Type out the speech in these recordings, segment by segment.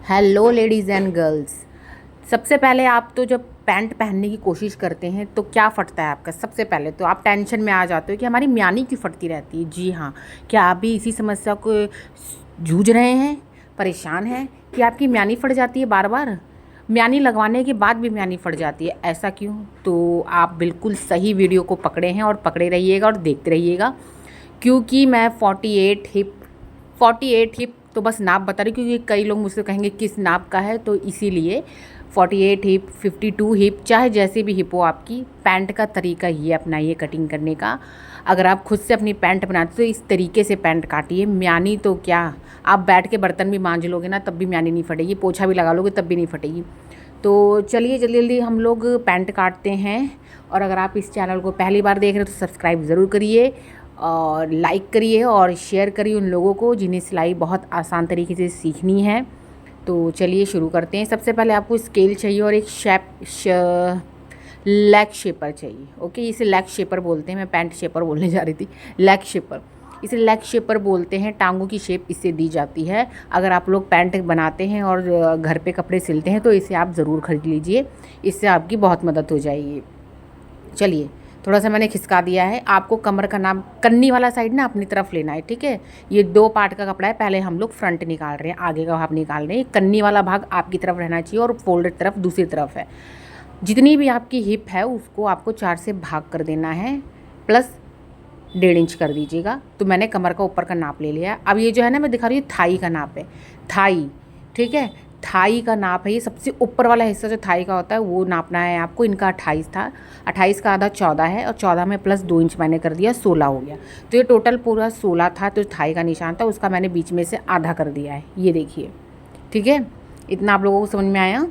Hello ladies and girls. सबसे पहले आप तो जब पैंट पहनने की कोशिश करते हैं तो क्या फटता है आपका? सबसे पहले तो आप टेंशन में आ जाते हो कि हमारी म्यानी क्यों फटती रहती है। जी हाँ, क्या आप भी इसी समस्या को जूझ रहे हैं, परेशान हैं कि आपकी म्यानी फट जाती है बार बार? म्यानी लगवाने के बाद भी म्यानी फट जाती है, ऐसा क्यों? तो आप बिल्कुल सही वीडियो को पकड़े हैं और पकड़े रहिएगा और देखते रहिएगा, क्योंकि मैं 48 हिप तो बस नाप बता रही, क्योंकि कई लोग मुझसे कहेंगे किस नाप का है, तो इसीलिए 48 हिप, 52 हिप, चाहे जैसे भी हिप हो आपकी, पैंट का तरीका ये अपनाइए कटिंग करने का। अगर आप खुद से अपनी पैंट बनाते तो इस तरीके से पैंट काटिए। म्यानी तो क्या, आप बैठ के बर्तन भी मांज लोगे ना तब भी म्यानी नहीं फटेगी, पोछा भी लगा लोगे तब भी नहीं फटेगी। तो चलिए जल्दी जल्दी हम लोग पैंट काटते हैं। और अगर आप इस चैनल को पहली बार देख रहे हो तो सब्सक्राइब ज़रूर करिए और लाइक करिए और शेयर करिए उन लोगों को जिन्हें सिलाई बहुत आसान तरीके से सीखनी है। तो चलिए शुरू करते हैं। सबसे पहले आपको स्केल चाहिए और एक लेग शेपर चाहिए। ओके, इसे लेग शेपर बोलते हैं, मैं पैंट शेपर बोलने जा रही थी, लेग शेपर। इसे लेग शेपर बोलते हैं, टांगों की शेप इससे दी जाती है। अगर आप लोग पैंट बनाते हैं और घर पे कपड़े सिलते हैं तो इसे आप ज़रूर खरीद लीजिए, इससे आपकी बहुत मदद हो जाएगी। चलिए, थोड़ा सा मैंने खिसका दिया है। आपको कमर का नाम, कन्नी वाला साइड ना अपनी तरफ लेना है, ठीक है। ये 2 पार्ट का कपड़ा है, पहले हम लोग फ्रंट निकाल रहे हैं, आगे का भाग निकाल रहे हैं। कन्नी वाला भाग आपकी तरफ रहना चाहिए और फोल्डेड तरफ दूसरी तरफ है। जितनी भी आपकी हिप है उसको आपको 4 से भाग कर देना है, प्लस 1.5 इंच कर दीजिएगा। तो मैंने कमर का ऊपर का नाप ले लिया है। अब ये जो है ना, मैं दिखा रही हूँ थाई का नाप है, थाई, ठीक है। थाई का नाप है, ये सबसे ऊपर वाला हिस्सा जो थाई का होता है वो नापना है आपको। इनका 28 था, 28 का आधा 14 है और 14 में प्लस 2 इंच मैंने कर दिया, 16 हो गया। तो ये टोटल पूरा 16 था। तो थाई का निशान था उसका मैंने बीच में से आधा कर दिया है, ये देखिए, ठीक है। इतना आप लोगों को समझ में आया?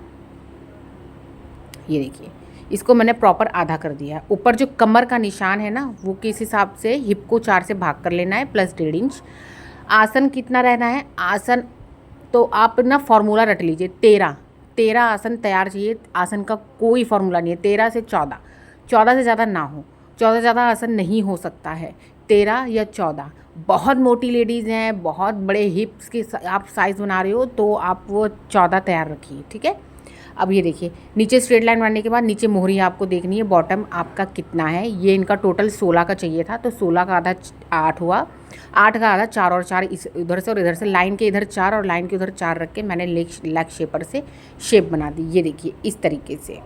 ये देखिए, इसको मैंने प्रॉपर आधा कर दिया है। ऊपर जो कमर का निशान है ना, वो किस हिसाब से हिप को 4 से भाग कर लेना है, प्लस 1.5 इंच। आसन कितना रहना है? आसन तो आप ना फॉर्मूला रट लीजिए, 13 आसन तैयार चाहिए। आसन का कोई फार्मूला नहीं है, 13 से 14, 14 से ज़्यादा ना हो, 14 से ज़्यादा आसन नहीं हो सकता है, 13 या 14। बहुत मोटी लेडीज़ हैं, बहुत बड़े हिप्स के आप साइज़ बना रहे हो तो आप वो 14 तैयार रखिए, ठीक है। अब ये देखिए, नीचे स्ट्रेट लाइन बनाने के बाद नीचे मोहरी आपको देखनी है, बॉटम आपका कितना है। ये इनका टोटल 16 का चाहिए था, तो 16 का आधा 8 हुआ, 8 का आधा 4 और 4 इस उधर से और इधर से, लाइन के इधर 4 और लाइन के उधर 4 रख के मैंने लेग शेपर से शेप बना दी। ये देखिए इस तरीके से,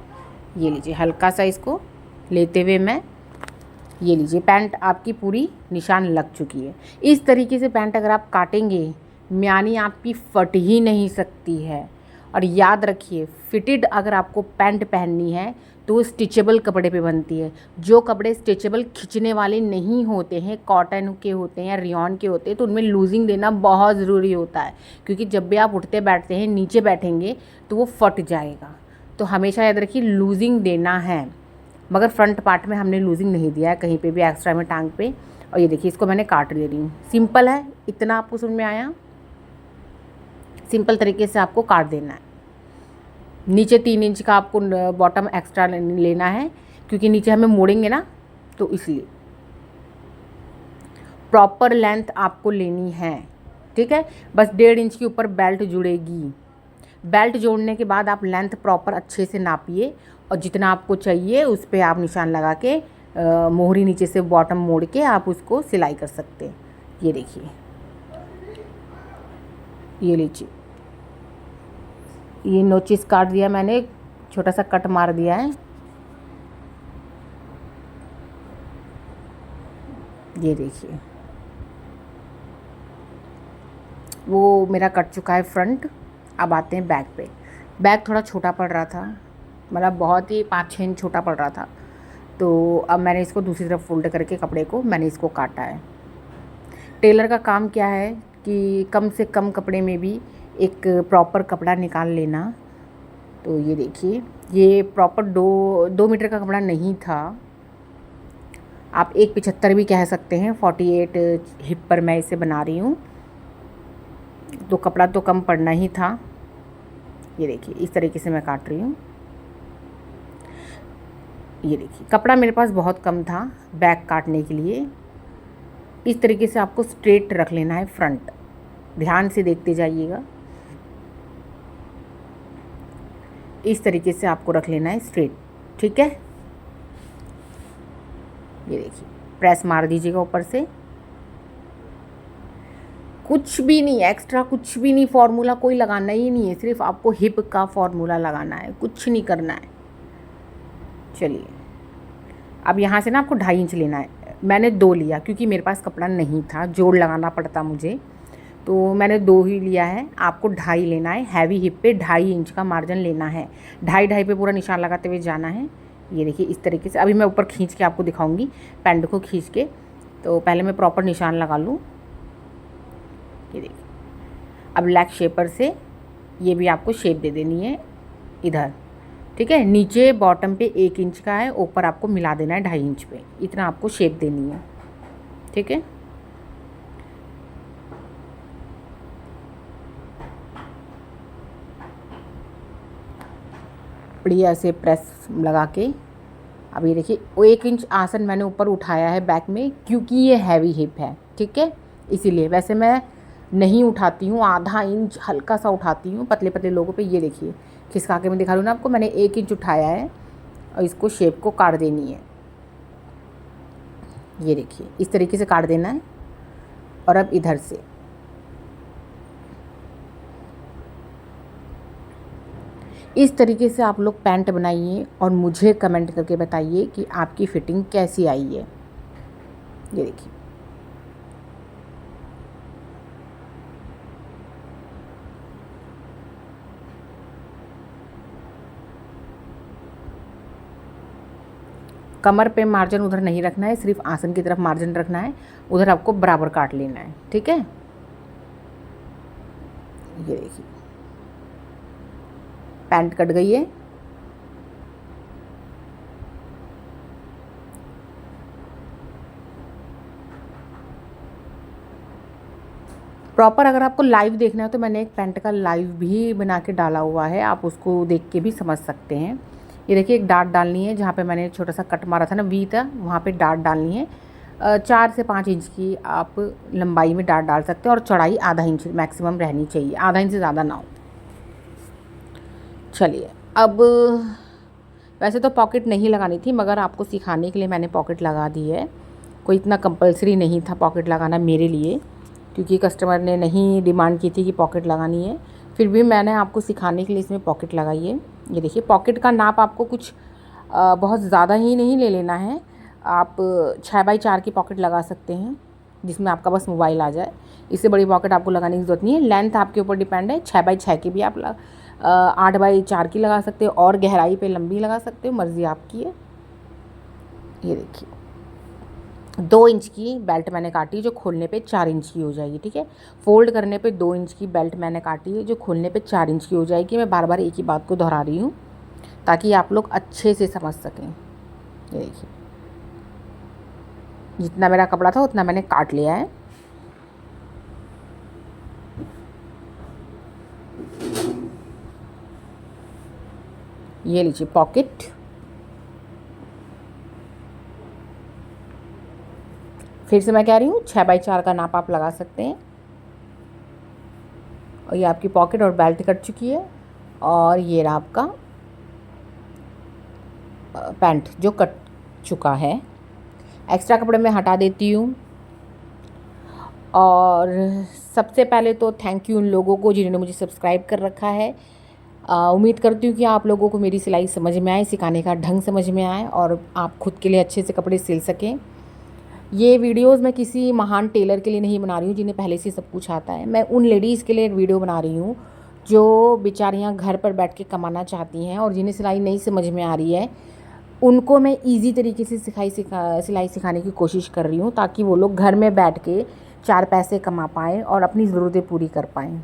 ये लीजिए हल्का सा इसको लेते हुए मैं, ये लीजिए पैंट आपकी पूरी निशान लग चुकी है। इस तरीके से पैंट अगर आप काटेंगे, म्यानी आपकी फट ही नहीं सकती है। और याद रखिए, फिटेड अगर आपको पैंट पहननी है तो वो स्टिचेबल कपड़े पे बनती है। जो कपड़े स्टिचेबल खिंचने वाले नहीं होते हैं, कॉटन के होते हैं या रियॉन के होते हैं, तो उनमें लूजिंग देना बहुत ज़रूरी होता है, क्योंकि जब भी आप उठते बैठते हैं, नीचे बैठेंगे तो वो फट जाएगा। तो हमेशा याद रखिए लूजिंग देना है। मगर फ्रंट पार्ट में हमने लूजिंग नहीं दिया है कहीं पे भी एक्स्ट्रा में, टांग पे। और ये देखिए, इसको मैंने काट दे रही हूँ। सिंपल है, इतना आपको समझ में आया? सिंपल तरीके से आपको काट देना है। नीचे 3 इंच का आपको बॉटम एक्स्ट्रा लेना है, क्योंकि नीचे हमें मोड़ेंगे ना, तो इसलिए प्रॉपर लेंथ आपको लेनी है, ठीक है। बस 1.5 इंच के ऊपर बेल्ट जुड़ेगी। बेल्ट जोड़ने के बाद आप लेंथ प्रॉपर अच्छे से नापिए और जितना आपको चाहिए उस पर आप निशान लगा के मोहरी नीचे से बॉटम मोड़ के आप उसको सिलाई कर सकते हैं। ये देखिए, ये लीजिए, ये नोचिस काट दिया मैंने, छोटा सा कट मार दिया है। ये देखिए, वो मेरा कट चुका है फ्रंट। अब आते हैं बैक पे। बैक थोड़ा छोटा पड़ रहा था, मतलब बहुत ही 5-6 इंच छोटा पड़ रहा था, तो अब मैंने इसको दूसरी तरफ फोल्ड करके कपड़े को मैंने इसको काटा है। टेलर का काम क्या है कि कम से कम कपड़े में भी एक प्रॉपर कपड़ा निकाल लेना। तो ये देखिए, ये प्रॉपर 2 मीटर का कपड़ा नहीं था, आप 1.75 भी कह सकते हैं। 48 हिप पर मैं इसे बना रही हूँ, तो कपड़ा तो कम पड़ना ही था। ये देखिए, इस तरीके से मैं काट रही हूँ। ये देखिए, कपड़ा मेरे पास बहुत कम था बैक काटने के लिए। इस तरीके से आपको स्ट्रेट रख लेना है फ्रंट, ध्यान से देखते जाइएगा। इस तरीके से आपको रख लेना है स्ट्रेट, ठीक है। ये देखिए, प्रेस मार दीजिएगा ऊपर से। कुछ भी नहीं एक्स्ट्रा, कुछ भी नहीं, फॉर्मूला कोई लगाना ही नहीं है, सिर्फ आपको हिप का फॉर्मूला लगाना है, कुछ नहीं करना है। चलिए, अब यहाँ से ना आपको 2.5 इंच लेना है। मैंने 2 लिया क्योंकि मेरे पास कपड़ा नहीं था, जोड़ लगाना पड़ता मुझे, तो मैंने 2 ही लिया है। आपको 2.5 लेना है। हैवी हिप पे 2.5 इंच का मार्जिन लेना है। 2.5 पे पूरा निशान लगाते हुए जाना है। ये देखिए इस तरीके से। अभी मैं ऊपर खींच के आपको दिखाऊंगी, पैंट को खींच के। तो पहले मैं प्रॉपर निशान लगा लूँ। ये देखिए, अब ब्लैक शेपर से ये भी आपको शेप दे देनी है इधर, ठीक है। नीचे बॉटम पे 1 इंच का है, ऊपर आपको मिला देना है 2.5 इंच पे, इतना आपको शेप देनी है, ठीक है। बढ़िया से प्रेस लगा के, अब ये देखिए 1 इंच आसन मैंने ऊपर उठाया है बैक में, क्योंकि ये हैवी हिप है, ठीक है, इसीलिए। वैसे मैं नहीं उठाती हूँ, आधा इंच हल्का सा उठाती हूँ पतले पतले लोगों पे। ये देखिए खिसका के मैं दिखा रही हूँ ना आपको, मैंने 1 इंच उठाया है और इसको शेप को काट देनी है। ये देखिए इस तरीके से काट देना है। और अब इधर से इस तरीके से आप लोग पैंट बनाइए और मुझे कमेंट करके बताइए कि आपकी फ़िटिंग कैसी आई है। ये देखिए, कमर पे मार्जिन उधर नहीं रखना है, सिर्फ आसन की तरफ मार्जिन रखना है, उधर आपको बराबर काट लेना है, ठीक है। ये देखिए पैंट कट गई है। प्रॉपर अगर आपको लाइव देखना है तो मैंने एक पैंट का लाइव भी बना के डाला हुआ है, आप उसको देख के भी समझ सकते हैं। ये देखिए एक डाट डालनी है, जहाँ पे मैंने छोटा सा कट मारा था ना, वी था, वहाँ पे डाट डालनी है। 4 से 5 इंच की आप लंबाई में डाट डाल सकते हैं, और चौड़ाई आधा इंच मैक्सिमम रहनी चाहिए, आधा इंच से ज़्यादा ना हो। चलिए, अब वैसे तो पॉकेट नहीं लगानी थी, मगर आपको सिखाने के लिए मैंने पॉकेट लगा दी है। कोई इतना कंपलसरी नहीं था पॉकेट लगाना मेरे लिए, क्योंकि कस्टमर ने नहीं डिमांड की थी कि पॉकेट लगानी है, फिर भी मैंने आपको सिखाने के लिए इसमें पॉकेट लगाई है। ये देखिए, पॉकेट का नाप आपको कुछ बहुत ज़्यादा ही नहीं ले लेना है। आप 6x4 की पॉकेट लगा सकते हैं, जिसमें आपका बस मोबाइल आ जाए। इससे बड़ी पॉकेट आपको लगाने की ज़रूरत नहीं है। लेंथ आपके ऊपर डिपेंड है, 6x6 की भी आप 8x4 की लगा सकते हो, और गहराई पे लंबी लगा सकते हो, मर्ज़ी आपकी है। ये देखिए 2 इंच की बेल्ट मैंने काटी, जो खोलने पे 4 इंच की हो जाएगी, ठीक है। फोल्ड करने पे 2 इंच की बेल्ट मैंने काटी है, जो खोलने पे 4 इंच की हो जाएगी। मैं बार बार एक ही बात को दोहरा रही हूँ ताकि आप लोग अच्छे से समझ सकें। ये देखिए, जितना मेरा कपड़ा था उतना मैंने काट लिया है। ये लीजिए पॉकेट। फिर से मैं कह रही हूँ, 6x4 का नाप आप लगा सकते हैं। और ये आपकी पॉकेट और बेल्ट कट चुकी है, और ये रहा आपका पैंट जो कट चुका है। एक्स्ट्रा कपड़े मैं हटा देती हूँ। और सबसे पहले तो थैंक यू उन लोगों को जिन्होंने मुझे सब्सक्राइब कर रखा है। उम्मीद करती हूँ कि आप लोगों को मेरी सिलाई समझ में आए, सिखाने का ढंग समझ में आए, और आप खुद के लिए अच्छे से कपड़े सिल सकें। ये वीडियोस मैं किसी महान टेलर के लिए नहीं बना रही हूँ जिन्हें पहले से सब कुछ आता है। मैं उन लेडीज़ के लिए एक वीडियो बना रही हूँ जो बेचारियाँ घर पर बैठ के कमाना चाहती हैं, और जिन्हें सिलाई नहीं समझ में आ रही है, उनको मैं इजी तरीके से सिलाई सिखाने की कोशिश कर रही हूँ, ताकि वो लोग घर में बैठ के 4 पैसे कमा पाएँ और अपनी ज़रूरतें पूरी कर पाएँ।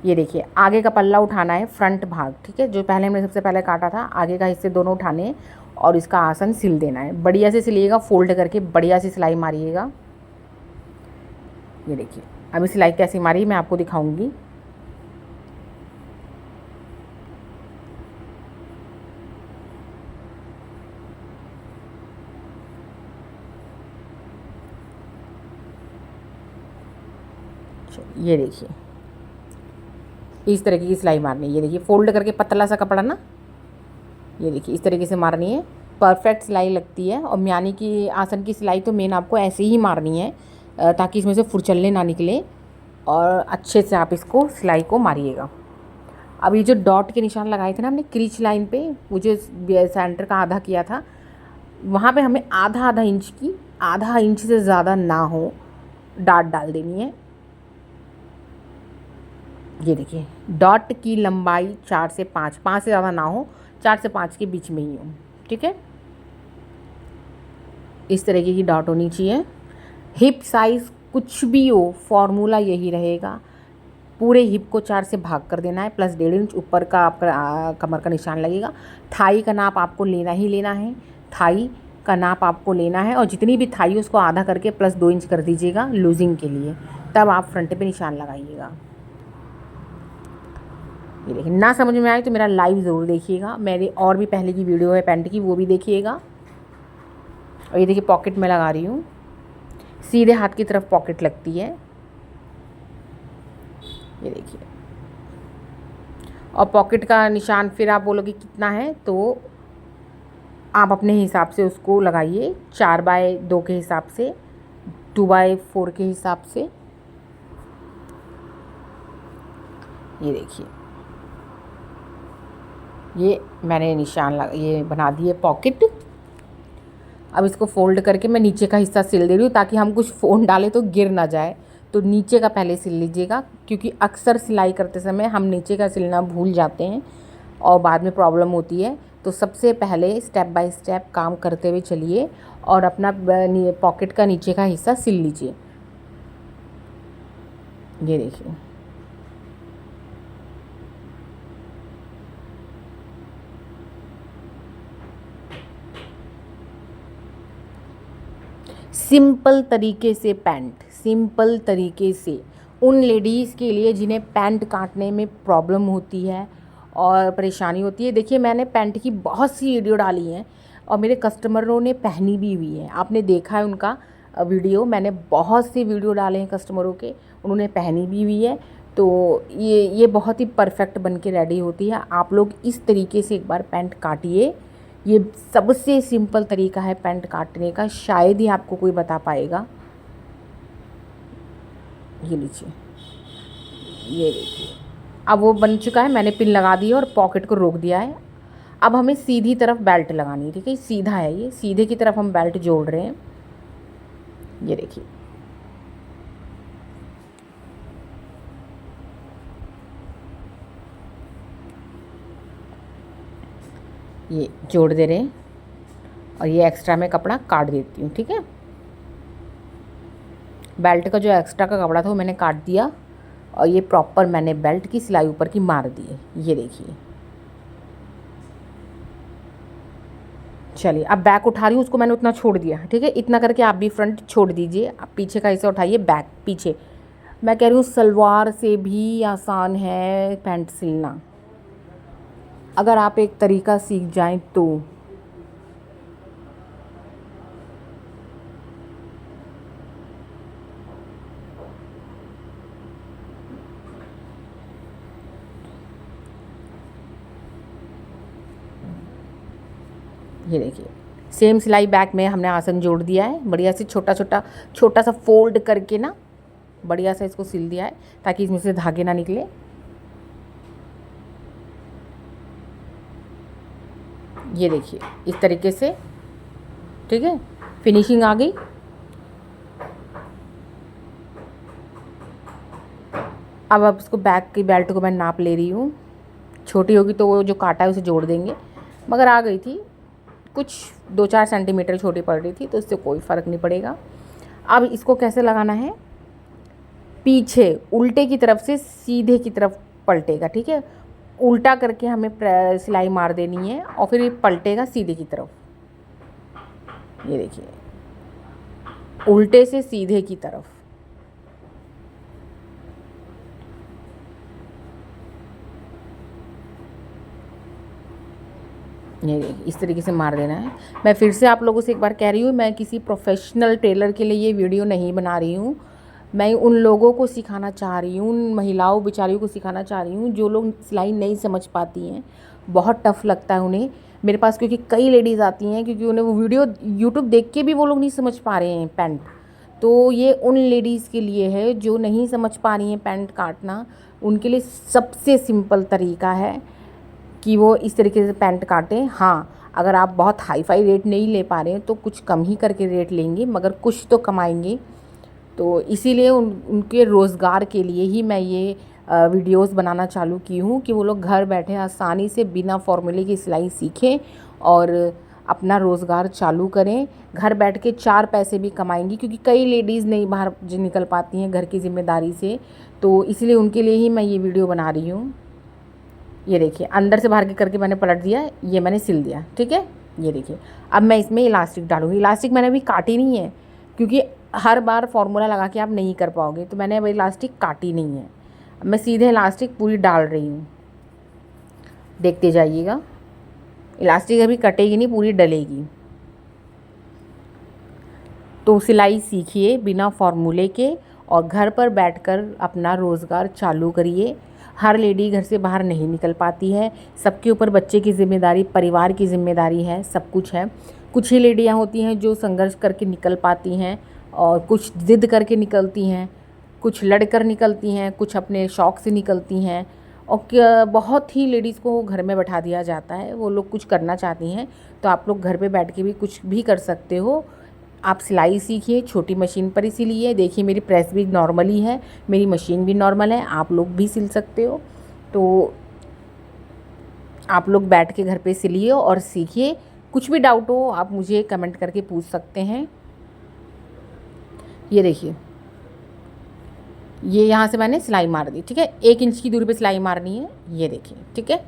ये देखिए, आगे का पल्ला उठाना है, फ्रंट भाग, ठीक है, जो पहले हमने सबसे पहले काटा था, आगे का हिस्से दोनों उठाने और इसका आसन सिल देना है। बढ़िया से सिलिएगा, फोल्ड करके बढ़िया से सिलाई मारिएगा। ये देखिए, अभी सिलाई कैसी मारी मैं आपको दिखाऊंगी। ये देखिए, इस तरीके की सिलाई मारनी है। ये देखिए फोल्ड करके पतला सा कपड़ा ना, ये देखिए इस तरीके से मारनी है, परफेक्ट सिलाई लगती है। और म्यानी की आसन की सिलाई तो मेन आपको ऐसे ही मारनी है ताकि इसमें से फुरचल्ले ना निकले और अच्छे से आप इसको सिलाई को मारिएगा। अब ये जो डॉट के निशान लगाए थे ना हमने क्रीच लाइन पे, वो जो सेंटर का आधा किया था, वहाँ पे हमें आधा इंच की, आधा इंच से ज़्यादा ना हो डाट डाल देनी है। ये देखिए डॉट की लंबाई 4 से 5, 5 से ज़्यादा ना हो, 4 से 5 के बीच में ही हो, ठीक है। इस तरीके की डॉट होनी चाहिए। हिप साइज़ कुछ भी हो, फॉर्मूला यही रहेगा, पूरे हिप को 4 से भाग कर देना है, प्लस 1.5 इंच ऊपर का आपका कमर का निशान लगेगा। थाई का नाप आपको लेना ही लेना है, थाई का नाप आपको लेना है, और जितनी भी थाई उसको आधा करके प्लस 2 इंच कर दीजिएगा लूजिंग के लिए, तब आप फ्रंट पे निशान लगाइएगा। ये देखिए, ना समझ में आए तो मेरा लाइव ज़रूर देखिएगा, मेरी और भी पहले की वीडियो है पैंट की, वो भी देखिएगा। और ये देखिए पॉकेट में लगा रही हूँ, सीधे हाथ की तरफ पॉकेट लगती है, ये देखिए। और पॉकेट का निशान फिर आप बोलोगे कितना है, तो आप अपने हिसाब से उसको लगाइए, 4/2 के हिसाब से, 2/4 के हिसाब से। ये देखिए, ये मैंने निशान ये बना दिए पॉकेट। अब इसको फोल्ड करके मैं नीचे का हिस्सा सिल दे रही हूँ ताकि हम कुछ फ़ोन डालें तो गिर ना जाए, तो नीचे का पहले सिल लीजिएगा, क्योंकि अक्सर सिलाई करते समय हम नीचे का सिलना भूल जाते हैं और बाद में प्रॉब्लम होती है। तो सबसे पहले स्टेप बाय स्टेप काम करते हुए चलिए और अपना पॉकेट का नीचे का हिस्सा सिल लीजिए। ये देखिए, सिंपल तरीके से पैंट, सिंपल तरीके से उन लेडीज़ के लिए जिन्हें पैंट काटने में प्रॉब्लम होती है और परेशानी होती है। देखिए मैंने पैंट की बहुत सी वीडियो डाली हैं और मेरे कस्टमरों ने पहनी भी हुई है, आपने देखा है उनका वीडियो, मैंने बहुत सी वीडियो डाले हैं कस्टमरों के, उन्होंने पहनी भी हुई है। तो ये बहुत ही परफेक्ट बन के रेडी होती है। आप लोग इस तरीके से एक बार पैंट काटिए, ये सबसे सिंपल तरीका है पैंट काटने का, शायद ही आपको कोई बता पाएगा। ये लीजिए, ये देखिए, अब वो बन चुका है, मैंने पिन लगा दी है और पॉकेट को रोक दिया है। अब हमें सीधी तरफ बेल्ट लगानी है, ठीक है, सीधा है ये, सीधे की तरफ हम बेल्ट जोड़ रहे हैं। ये देखिए, ये जोड़ दे रहे हैं और ये एक्स्ट्रा में कपड़ा काट देती हूँ, ठीक है। बेल्ट का जो एक्स्ट्रा का कपड़ा था वो मैंने काट दिया और ये प्रॉपर मैंने बेल्ट की सिलाई ऊपर की मार दी है। ये देखिए, चलिए अब बैक उठा रही हूँ, उसको मैंने उतना छोड़ दिया, ठीक है। इतना करके आप भी फ्रंट छोड़ दीजिए, आप पीछे का हिस्सा उठाइए, बैक पीछे। मैं कह रही हूँ सलवार से भी आसान है पैंट सिलना, अगर आप एक तरीका सीख जाएं तो। ये देखिए, सेम सिलाई बैक में हमने आसन जोड़ दिया है, बढ़िया से छोटा सा फोल्ड करके ना बढ़िया सा इसको सिल दिया है ताकि इसमें से धागे ना निकले। ये देखिए इस तरीके से, ठीक है, फिनिशिंग आ गई। अब इसको बैक की बेल्ट को मैं नाप ले रही हूँ, छोटी होगी तो वो जो काटा है उसे जोड़ देंगे, मगर आ गई थी कुछ 2-4 सेंटीमीटर छोटी पड़ रही थी तो इससे कोई फ़र्क नहीं पड़ेगा। अब इसको कैसे लगाना है, पीछे उल्टे की तरफ से सीधे की तरफ पलटेगा, ठीक है, उल्टा करके हमें सिलाई मार देनी है और फिर ये पलटेगा सीधे की तरफ। ये देखिए, उल्टे से सीधे की तरफ। ये देखिए इस तरीके से मार देना है। मैं फिर से आप लोगों से एक बार कह रही हूँ, मैं किसी प्रोफेशनल टेलर के लिए ये वीडियो नहीं बना रही हूँ, मैं उन लोगों को सिखाना चाह रही हूँ, उन महिलाओं बेचारियों को सिखाना चाह रही हूँ जो लोग सिलाई नहीं समझ पाती हैं, बहुत टफ़ लगता है उन्हें मेरे पास, क्योंकि कई लेडीज़ आती हैं क्योंकि उन्हें वो वीडियो यूट्यूब देख के भी वो लोग नहीं समझ पा रहे हैं पैंट। तो ये उन लेडीज़ के लिए है जो नहीं समझ पा रही हैं पैंट काटना, उनके लिए सबसे सिंपल तरीका है कि वो इस तरीके से पैंट काटें। हाँ, अगर आप बहुत हाई फाई रेट नहीं ले पा रहे हैं तो कुछ कम ही करके रेट लेंगे, मगर कुछ तो कमाएंगे। तो इसीलिए उनके रोज़गार के लिए ही मैं ये वीडियोस बनाना चालू की हूँ कि वो लोग घर बैठे आसानी से बिना फॉर्मूले की सिलाई सीखें और अपना रोज़गार चालू करें, घर बैठ के 4 पैसे भी कमाएंगी, क्योंकि कई लेडीज़ नहीं बाहर निकल पाती हैं घर की ज़िम्मेदारी से। तो इसलिए उनके लिए ही मैं ये वीडियो बना रही हूँ। ये देखिए, अंदर से बाहर के करके मैंने पलट दिया, ये मैंने सिल दिया, ठीक है। ये देखिए, अब मैं इसमें इलास्टिक डालूँगी। इलास्टिक मैंने अभी काटी नहीं है क्योंकि हर बार फार्मूला लगा के आप नहीं कर पाओगे, तो मैंने अब इलास्टिक काटी नहीं है। अब मैं सीधे इलास्टिक पूरी डाल रही हूँ, देखते जाइएगा। इलास्टिक अभी कटेगी नहीं, पूरी डलेगी। तो सिलाई सीखिए बिना फार्मूले के और घर पर बैठकर अपना रोज़गार चालू करिए। हर लेडी घर से बाहर नहीं निकल पाती है, सबके ऊपर बच्चे की ज़िम्मेदारी, परिवार की ज़िम्मेदारी है, सब कुछ है। कुछ ही लेडियाँ होती हैं जो संघर्ष करके निकल पाती हैं और कुछ ज़िद करके निकलती हैं, कुछ लड़कर निकलती हैं, कुछ अपने शौक़ से निकलती हैं, और बहुत ही लेडीज़ को घर में बैठा दिया जाता है। वो लोग कुछ करना चाहती हैं तो आप लोग घर पे बैठ के भी कुछ भी कर सकते हो। आप सिलाई सीखिए छोटी मशीन पर ही सिलिए। देखिए, मेरी प्रेस भी नॉर्मल ही है, मेरी मशीन भी नॉर्मल है, आप लोग भी सिल सकते हो। तो आप लोग बैठ के घर पे सिलिए और सीखिए। कुछ भी डाउट हो आप मुझे कमेंट करके पूछ सकते हैं। ये देखिए, ये यहाँ से मैंने सिलाई मार दी, ठीक है। 1 इंच की दूरी पे सिलाई मारनी है, ये देखिए, ठीक है।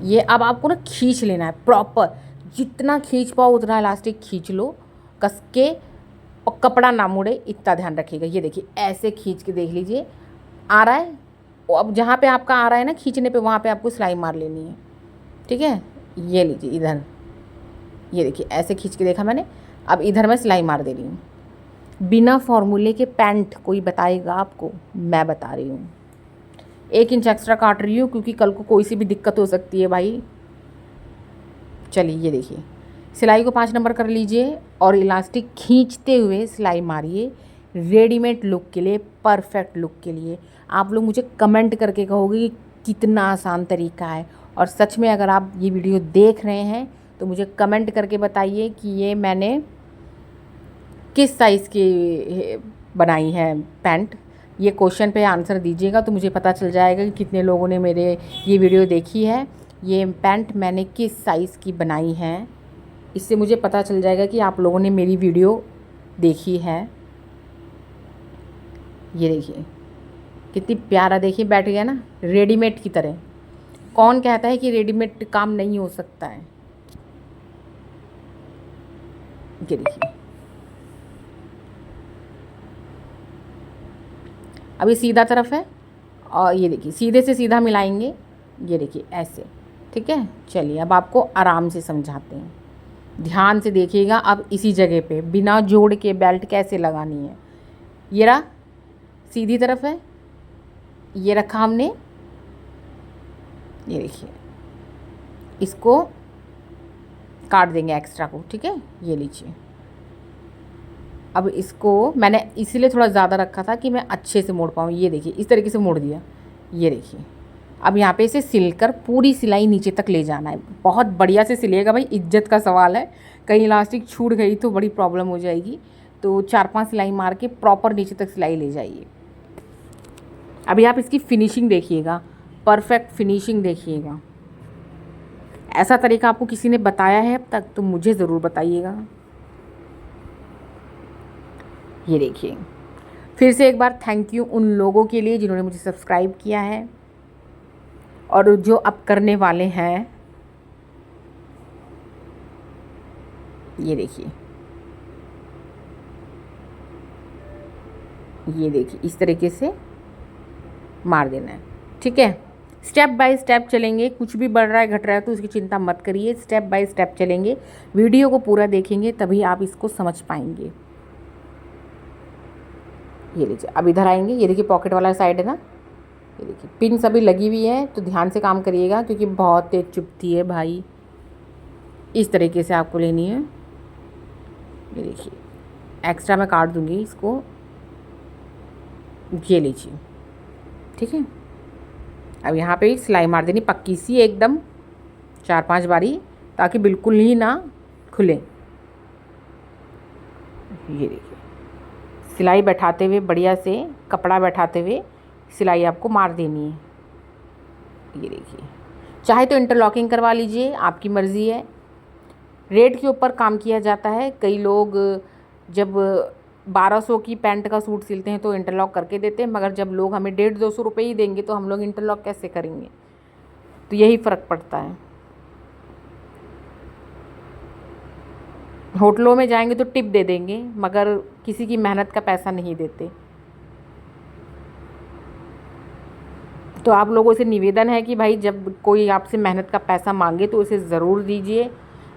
ये अब आपको ना खींच लेना है प्रॉपर, जितना खींच पाओ उतना इलास्टिक खींच लो कस के, और कपड़ा ना मुड़े, इतना ध्यान रखिएगा। ये देखिए, ऐसे खींच के देख लीजिए आ रहा है। अब जहाँ पे आपका आ रहा है ना खींचने पे, वहाँ पे आपको सिलाई मार लेनी है, ठीक है। ये लीजिए इधर, ये देखिए ऐसे खींच के देखा मैंने। अब इधर मैं सिलाई मार दे रही हूँ। बिना फॉर्मूले के पैंट कोई बताएगा आपको? मैं बता रही हूँ। 1 इंच एक्स्ट्रा काट रही हूँ क्योंकि कल को कोई सी भी दिक्कत हो सकती है भाई। चलिए, ये देखिए, सिलाई को 5 नंबर कर लीजिए और इलास्टिक खींचते हुए सिलाई मारिए। रेडीमेड लुक के लिए, परफेक्ट लुक के लिए आप लोग मुझे कमेंट करके कहोगे कि कितना आसान तरीका है। और सच में अगर आप ये वीडियो देख रहे हैं तो मुझे कमेंट करके बताइए कि ये मैंने किस साइज़ की बनाई है पैंट। ये क्वेश्चन पे आंसर दीजिएगा तो मुझे पता चल जाएगा कि कितने लोगों ने मेरे ये वीडियो देखी है। ये पैंट मैंने किस साइज़ की बनाई है, इससे मुझे पता चल जाएगा कि आप लोगों ने मेरी वीडियो देखी है। ये देखिए कितनी प्यारा, देखिए बैठ गया ना रेडीमेड की तरह। कौन कहता है कि रेडीमेड काम नहीं हो सकता है? ये देखिए, अभी सीधा तरफ है और ये देखिए सीधे से सीधा मिलाएंगे। ये देखिए ऐसे, ठीक है। चलिए, अब आपको आराम से समझाते हैं, ध्यान से देखिएगा। अब इसी जगह पे बिना जोड़ के बेल्ट कैसे लगानी है। ये रहा, सीधी तरफ है, ये रखा हमने। ये देखिए, इसको काट देंगे एक्स्ट्रा को, ठीक है। ये लीजिए, अब इसको मैंने इसीलिए थोड़ा ज़्यादा रखा था कि मैं अच्छे से मोड़ पाऊँ। ये देखिए, इस तरीके से मोड़ दिया। ये देखिए, अब यहाँ पे इसे सिलकर पूरी सिलाई नीचे तक ले जाना है। बहुत बढ़िया से सिलिएगा भाई, इज्जत का सवाल है। कहीं इलास्टिक छूट गई तो बड़ी प्रॉब्लम हो जाएगी। तो 4-5 सिलाई मार के प्रॉपर नीचे तक सिलाई ले जाइए। अभी आप इसकी फिनिशिंग देखिएगा, परफेक्ट फिनिशिंग देखिएगा। ऐसा तरीका आपको किसी ने बताया है अब तक तो मुझे ज़रूर बताइएगा। ये देखिए, फिर से एक बार थैंक यू उन लोगों के लिए जिन्होंने मुझे सब्सक्राइब किया है और जो अब करने वाले हैं। ये देखिए, ये देखिए, इस तरीके से मार देना है, ठीक है। स्टेप बाय स्टेप चलेंगे, कुछ भी बढ़ रहा है घट रहा है तो उसकी चिंता मत करिए। स्टेप बाय स्टेप चलेंगे, वीडियो को पूरा देखेंगे तभी आप इसको समझ पाएंगे। ये लीजिए। अब इधर आएंगे, ये देखिए पॉकेट वाला साइड है ना, ये देखिए पिन सभी लगी हुई है, तो ध्यान से काम करिएगा क्योंकि बहुत तेज चुभती है भाई। इस तरीके से आपको लेनी है। ये देखिए एक्स्ट्रा मैं काट दूंगी इसको, ये लीजिए, ठीक है। अब यहाँ पे सिलाई मार देनी पक्की सी एकदम 4-5 बारी, ताकि बिल्कुल ही ना खुले। ये देखिए सिलाई बैठाते हुए बढ़िया से, कपड़ा बैठाते हुए सिलाई आपको मार देनी है। ये देखिए, चाहे तो इंटरलॉकिंग करवा लीजिए, आपकी मर्ज़ी है। रेट के ऊपर काम किया जाता है। कई लोग जब 1200 की पैंट का सूट सिलते हैं तो इंटरलॉक करके देते हैं, मगर जब लोग हमें 150-200 रुपये ही देंगे तो हम लोग इंटरलॉक कैसे करेंगे? तो यही फ़र्क पड़ता है। होटलों में जाएंगे तो टिप दे देंगे, मगर किसी की मेहनत का पैसा नहीं देते। तो आप लोगों से निवेदन है कि भाई जब कोई आपसे मेहनत का पैसा मांगे तो उसे ज़रूर दीजिए।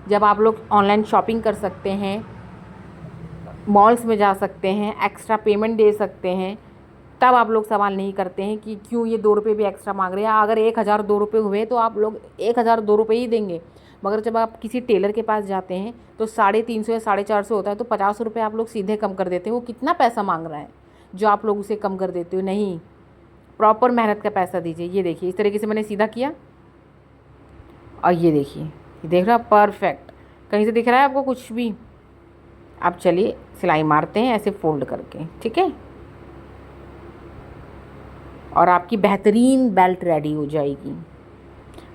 जब आप लोग ऑनलाइन शॉपिंग कर सकते हैं, मॉल्स में जा सकते हैं, एक्स्ट्रा पेमेंट दे सकते हैं, तब आप लोग सवाल नहीं करते हैं कि क्यों ये 2 रुपये भी एक्स्ट्रा मांग रहे हैं। अगर 1000 2 रुपये हुए तो आप लोग 1000 2 रुपये ही देंगे। मगर जब आप किसी टेलर के पास जाते हैं तो 350 या 450 होता है, तो 50 रुपये आप लोग सीधे कम कर देते हैं। वो कितना पैसा मांग रहा है जो आप लोग उसे कम कर देते हो? नहीं, प्रॉपर मेहनत का पैसा दीजिए। ये देखिए इस तरीके से मैंने सीधा किया, और ये देखिए, ये देख रहा परफेक्ट। कहीं से दिख रहा है आपको कुछ भी? अब चलिए सिलाई मारते हैं ऐसे फोल्ड करके, ठीक है। और आपकी बेहतरीन बेल्ट रेडी हो जाएगी।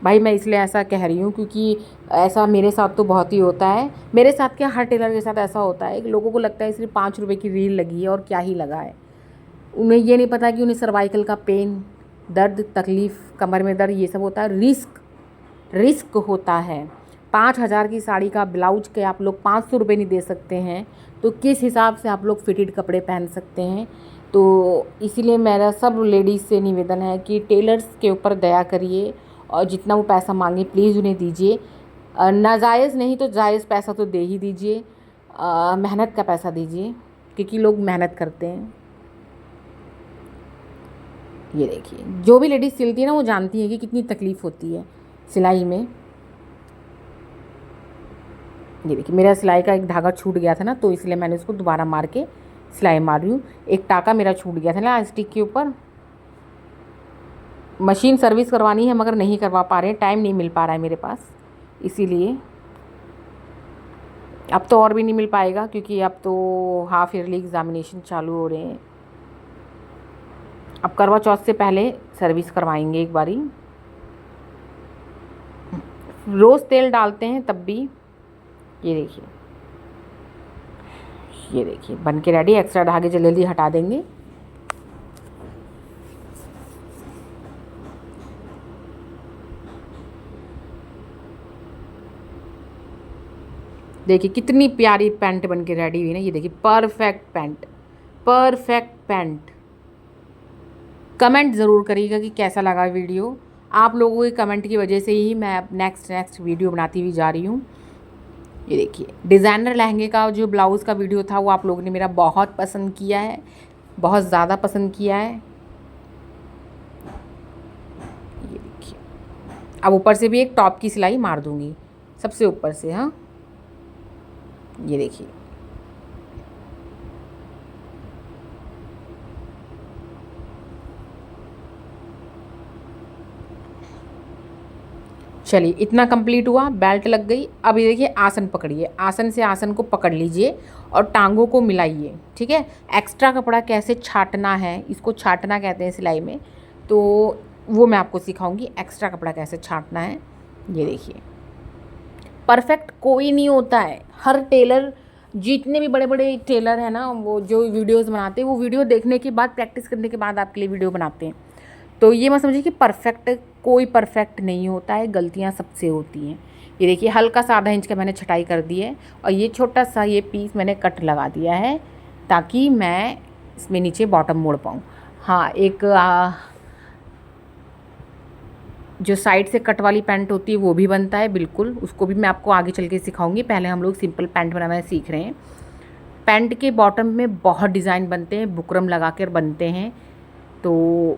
भाई मैं इसलिए ऐसा कह रही हूँ क्योंकि ऐसा मेरे साथ तो बहुत ही होता है। मेरे साथ क्या, हर टेलर के साथ ऐसा होता है कि लोगों को लगता है सिर्फ 5 रुपये की रील लगी है और क्या ही लगा है। उन्हें ये नहीं पता कि उन्हें सर्वाइकल का पेन, दर्द, तकलीफ़, कमर में दर्द, ये सब होता है। रिस्क होता है। 5000 की साड़ी का ब्लाउज के आप लोग 500 रुपये नहीं दे सकते हैं, तो किस हिसाब से आप लोग फिटेड कपड़े पहन सकते हैं? तो इसीलिए मेरा सब लेडीज़ से निवेदन है कि टेलर्स के ऊपर दया करिए, और जितना वो पैसा मांगे प्लीज़ उन्हें दीजिए। नाजायज़ नहीं तो जायज़ पैसा तो दे ही दीजिए। मेहनत का पैसा दीजिए, क्योंकि लोग मेहनत करते हैं। ये देखिए, जो भी लेडीज़ सिलती है ना वो जानती है कि कितनी तकलीफ़ होती है सिलाई में। ये देखिए मेरा सिलाई का एक धागा छूट गया था ना, तो इसलिए मैंने उसको दोबारा मार के सिलाई मार रही हूँ। एक टाका मेरा छूट गया था ना स्टिक के ऊपर। मशीन सर्विस करवानी है मगर नहीं करवा पा रहे हैं, टाइम नहीं मिल पा रहा है मेरे पास, इसीलिए। अब तो और भी नहीं मिल पाएगा क्योंकि अब तो हाफ ईयरली एग्ज़ामिनेशन चालू हो रहे हैं। अब करवा चौथ से पहले सर्विस करवाएंगे एक बारी। रोज़ तेल डालते हैं तब भी। ये देखिए, ये देखिए बन के रेडी। एक्स्ट्रा धागे जल्दी जल्दी हटा देंगे। देखिए कितनी प्यारी पैंट बन के रेडी हुई ना। ये देखिए perfect pant, perfect pant. Comment ज़रूर करिएगा कि कैसा लगा वीडियो। आप लोगों के कमेंट की वजह से ही मैं अब नेक्स्ट वीडियो बनाती हुई जा रही हूँ। ये देखिए डिज़ाइनर लहंगे का जो ब्लाउज़ का वीडियो था वो आप लोगों ने मेरा बहुत पसंद किया है, बहुत ज़्यादा पसंद किया है। ये देखिए, अब ऊपर से भी एक टॉप की सिलाई मार दूँगी, सबसे ऊपर से। हाँ ये देखिए, चलिए इतना कंप्लीट हुआ, बेल्ट लग गई। अब ये देखिए आसन पकड़िए, आसन से आसन को पकड़ लीजिए और टांगों को मिलाइए, ठीक है। एक्स्ट्रा कपड़ा कैसे छाटना है, इसको छाटना कहते हैं सिलाई में, तो वो मैं आपको सिखाऊंगी एक्स्ट्रा कपड़ा कैसे छाटना है। ये देखिए परफेक्ट कोई नहीं होता है। हर टेलर, जितने भी बड़े बड़े टेलर हैं ना, वो जो वीडियोज़ बनाते हैं वो वीडियो देखने के बाद, प्रैक्टिस करने के बाद आपके लिए वीडियो बनाते हैं। तो ये मत समझिए कि परफेक्ट, कोई परफेक्ट नहीं होता है, गलतियाँ सबसे होती हैं। ये देखिए हल्का सा आधा इंच का मैंने छटाई कर दी है, और ये छोटा सा ये पीस मैंने कट लगा दिया है ताकि मैं इसमें नीचे बॉटम मोड़ पाऊँ। हाँ एक जो साइड से कट वाली पैंट होती है वो भी बनता है, बिल्कुल, उसको भी मैं आपको आगे चल के सिखाऊंगी। पहले हम लोग सिंपल पैंट बनाना सीख रहे हैं। पैंट के बॉटम में बहुत डिज़ाइन बनते हैं, बुकरम लगा कर बनते हैं, तो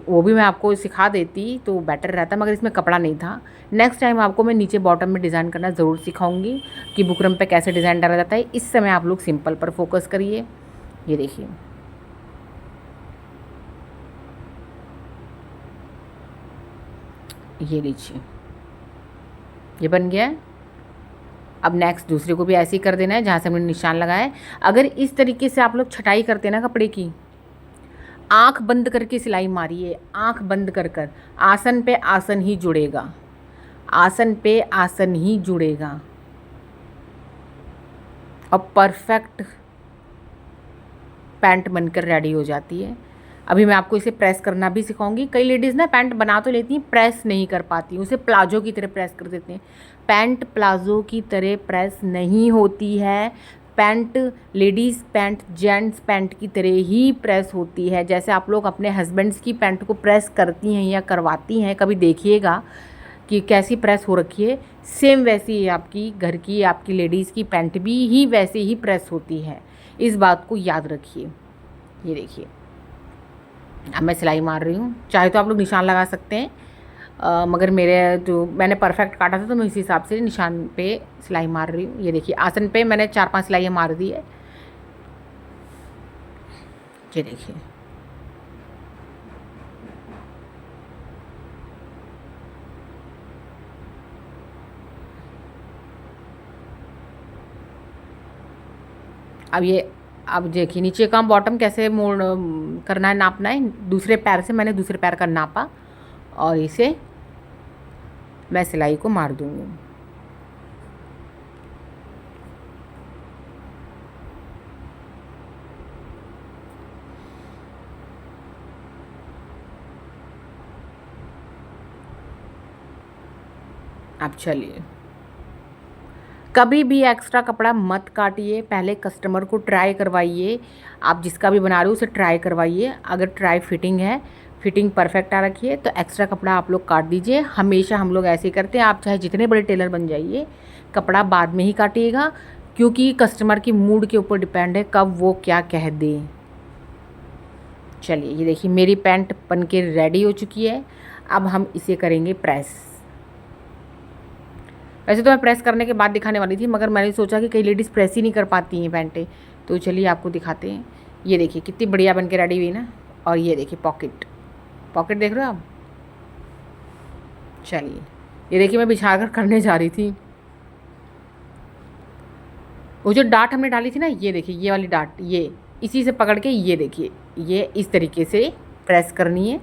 वो भी मैं आपको सिखा देती तो बेटर रहता, मगर इसमें कपड़ा नहीं था। नेक्स्ट टाइम आपको मैं नीचे बॉटम में डिज़ाइन करना ज़रूर सिखाऊंगी कि बुकरम पे कैसे डिज़ाइन डाला जाता है। इस समय आप लोग सिंपल पर फोकस करिए। ये देखिए, ये लीजिए, ये बन गया है। अब नेक्स्ट दूसरे को भी ऐसे ही कर देना है जहाँ से हमने निशान लगाया है। अगर इस तरीके से आप लोग छटाई करते हैं ना कपड़े की, आंख बंद करके सिलाई मारिए, आंख बंद कर कर, आसन पे आसन ही जुड़ेगा, आसन पे आसन ही जुड़ेगा और परफेक्ट पैंट बनकर रेडी हो जाती है। अभी मैं आपको इसे प्रेस करना भी सिखाऊंगी। कई लेडीज़ ना पैंट बना तो लेती हैं, प्रेस नहीं कर पाती, उसे प्लाजो की तरह प्रेस कर देते हैं। पैंट प्लाजो की तरह प्रेस नहीं होती है। Pant ladies pant gents pant की तरह ही प्रेस होती है। जैसे आप लोग अपने हस्बैंड्स की पैंट को प्रेस करती हैं या करवाती हैं, कभी देखिएगा कि कैसी प्रेस हो रखी है, सेम वैसी ही आपकी घर की, आपकी लेडीज़ की पैंट भी ही वैसे ही प्रेस होती है। इस बात को याद रखिए। ये देखिए, अब मैं सिलाई मार रही हूँ। चाहे तो आप लोग निशान लगा सकते हैं, मगर मेरे जो मैंने परफेक्ट काटा था तो मैं इसी हिसाब से निशान पे सिलाई मार रही हूँ। ये देखिए, आसन पे मैंने 4-5 सिलाइयाँ मार दी है। ये देखिए, अब देखिए नीचे का बॉटम कैसे मोड़ करना है, नापना है। दूसरे पैर से मैंने दूसरे पैर का नापा और इसे मैं सिलाई को मार दूँगी। अब चलिए, कभी भी एक्स्ट्रा कपड़ा मत काटिए, पहले कस्टमर को ट्राई करवाइए। आप जिसका भी बना रहे हो उसे ट्राई करवाइए। अगर ट्राई फिटिंग है, फिटिंग परफेक्ट आ रखी है, तो एक्स्ट्रा कपड़ा आप लोग काट दीजिए। हमेशा हम लोग ऐसे ही करते हैं। आप चाहे जितने बड़े टेलर बन जाइए, कपड़ा बाद में ही काटिएगा, क्योंकि कस्टमर की मूड के ऊपर डिपेंड है कब वो क्या कह दे। चलिए, ये देखिए मेरी पैंट बन के रेडी हो चुकी है। अब हम इसे करेंगे प्रेस। वैसे तो मैं प्रेस करने के बाद दिखाने वाली थी, मगर मैंने सोचा कि कई लेडीज़ प्रेस ही नहीं कर पाती हैं पैंटें, तो चलिए आपको दिखाते हैं। ये देखिए कितनी बढ़िया बन के रेडी हुई ना। और ये देखिए पॉकेट, पॉकेट देख रहे हो आप। चलिए, ये देखिए मैं बिछा कर करने जा रही थी। वो जो डाट हमने डाली थी ना, ये देखिए ये वाली डाट, ये इसी से पकड़ के ये देखिए, ये इस तरीके से प्रेस करनी है।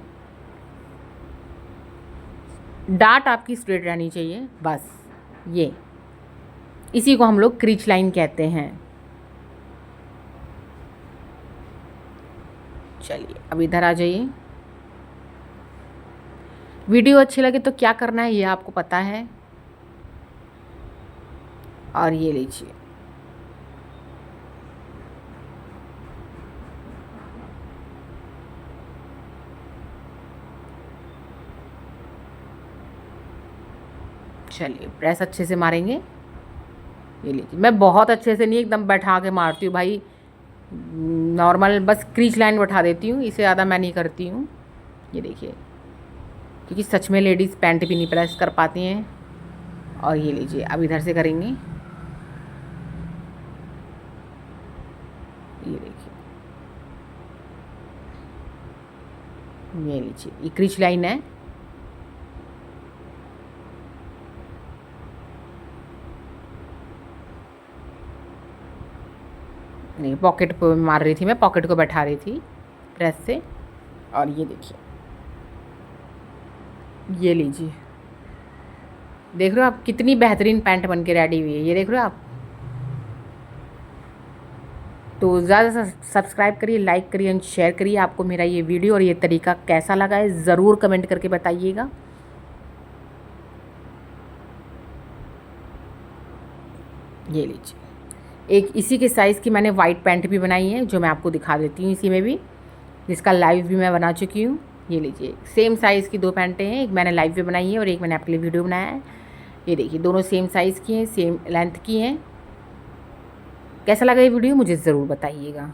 डाट आपकी स्ट्रेट रहनी चाहिए, बस। ये इसी को हम लोग क्रीच लाइन कहते हैं। चलिए, अब इधर आ जाइए। वीडियो अच्छी लगे तो क्या करना है ये आपको पता है। और ये लीजिए, चलिए प्रेस अच्छे से मारेंगे। ये लीजिए, मैं बहुत अच्छे से नहीं, एकदम बैठा के मारती हूँ भाई, नॉर्मल बस क्रीच लाइन बैठा देती हूँ, इससे ज़्यादा मैं नहीं करती हूँ। ये देखिए, क्योंकि सच में लेडीज़ पैंट भी नहीं प्रेस कर पाती हैं। और ये लीजिए, अब इधर से करेंगे। ये देखिए, ये लीजिए, ये क्रीच लाइन है। नहीं, पॉकेट पे मार रही थी मैं, पॉकेट को बैठा रही थी प्रेस से। और ये देखिए, ये लीजिए, देख रहे हो आप कितनी बेहतरीन पैंट बन के रेडी हुई है। ये देख रहे हो आप। तो ज़्यादा से सब्सक्राइब करिए, लाइक करिए एंड शेयर करिए। आपको मेरा ये वीडियो और ये तरीका कैसा लगा है ज़रूर कमेंट करके बताइएगा। ये लीजिए, एक इसी के साइज़ की मैंने वाइट पैंट भी बनाई है, जो मैं आपको दिखा देती हूँ इसी में भी, जिसका लाइव भी मैं बना चुकी हूँ। ये लीजिए, सेम साइज़ की 2 पैंटें हैं, एक मैंने लाइव भी बनाई है और एक मैंने आपके लिए वीडियो बनाया है। ये देखिए, दोनों सेम साइज़ की हैं, सेम लेंथ की हैं। कैसा लगा ये वीडियो मुझे ज़रूर बताइएगा।